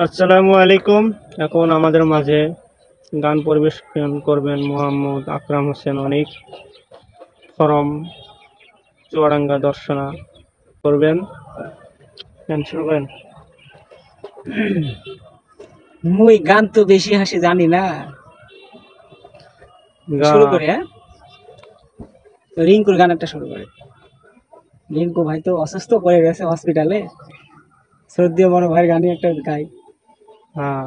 আসসালামু আলাইকুম। এখন আমাদের মাঝে গান পরিবেশন করবেন মোহাম্মদ আকরাম হোসেন অনিক ফরম চুয়াডাঙ্গা দর্শনা করবেন। গান শুনবেন। মুই গান তো বেশি হাসি জানি না, শুরু করে। রিঙ্কুর গান একটা শুরু করে। রিঙ্কু ভাই তো অসুস্থ পড়ে গেছে হসপিটালে, সর্দি বড় ভাইয়ের গানই একটা গাই। হ্যাঁ,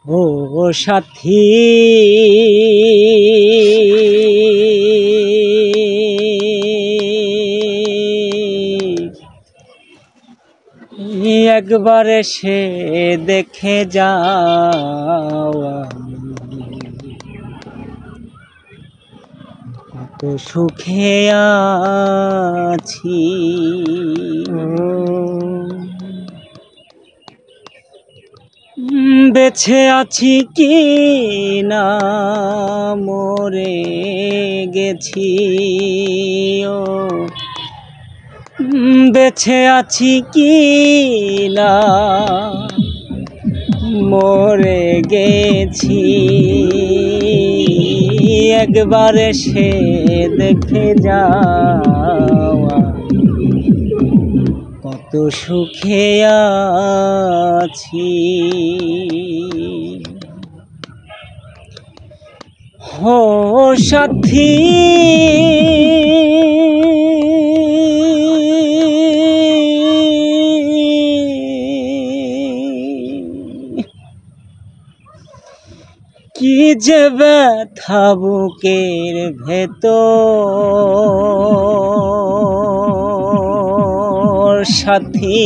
ও সাথী একবার এসে দেখে যাও, কত সুখে আছি। বেঁচে আছি কি না মরে গেছি, ও বেঁচে আছি কি না মরে গেছি, একবার এসে দেখে যাওয়া, কত সুখে আছি। হো সাথী কি যে ব্যথা বুকের ভেতর, সাথী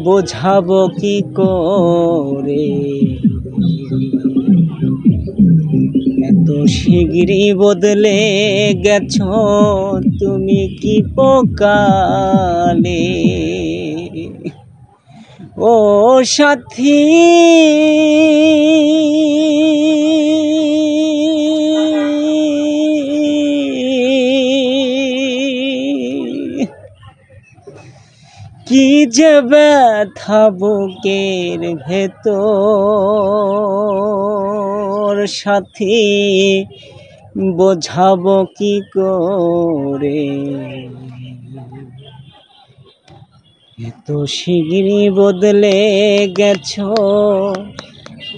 বোঝাবো কি করে, এত শিগগিরই বদলে গেছো তুমি কি পোকালে, ও সাথী কি যে ব্যথা বুকের ভেতর, সাথী বোঝাবো কি করে, এত শিগগিরই বদলে গেছো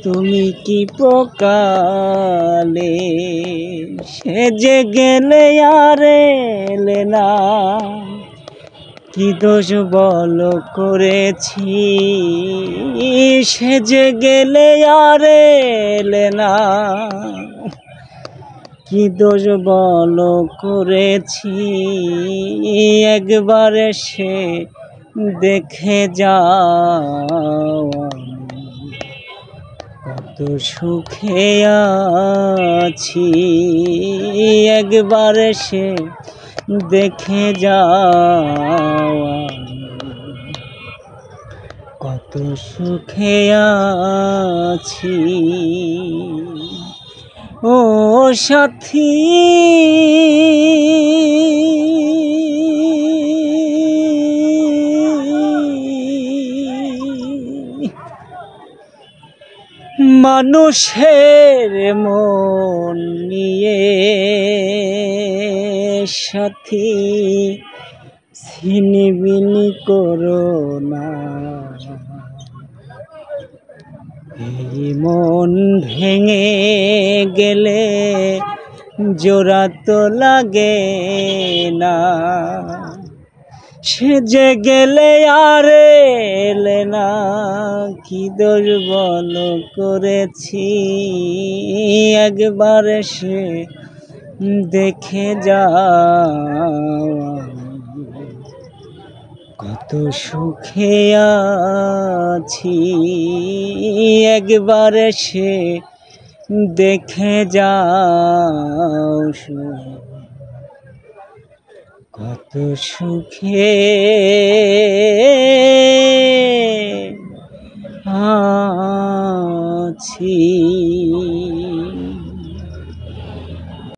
তুমি কি পোকালে, সেজে গেলে আর এলে না, কি দোষ বল করেছি, সেজে গেলে আর এলে না, কি দোষ বল করেছি, একবার এসে দেখে যাও, কত সুখে আছি, একবার এসে দেখে যাও, কত সুখে আছি। ও সাথী মানুষের মন নিয়ে সাথী ছিনিবিনি করো না, এই মন ভেঙে গেলে জোড়া তো লাগে না, সেজে গেলে আর এলে না, কি দোষ বল করেছি, একবার এসে দেখে যাও, কত সুখে আছি, একবার এসে দেখে যাও, কত সুখে আছি।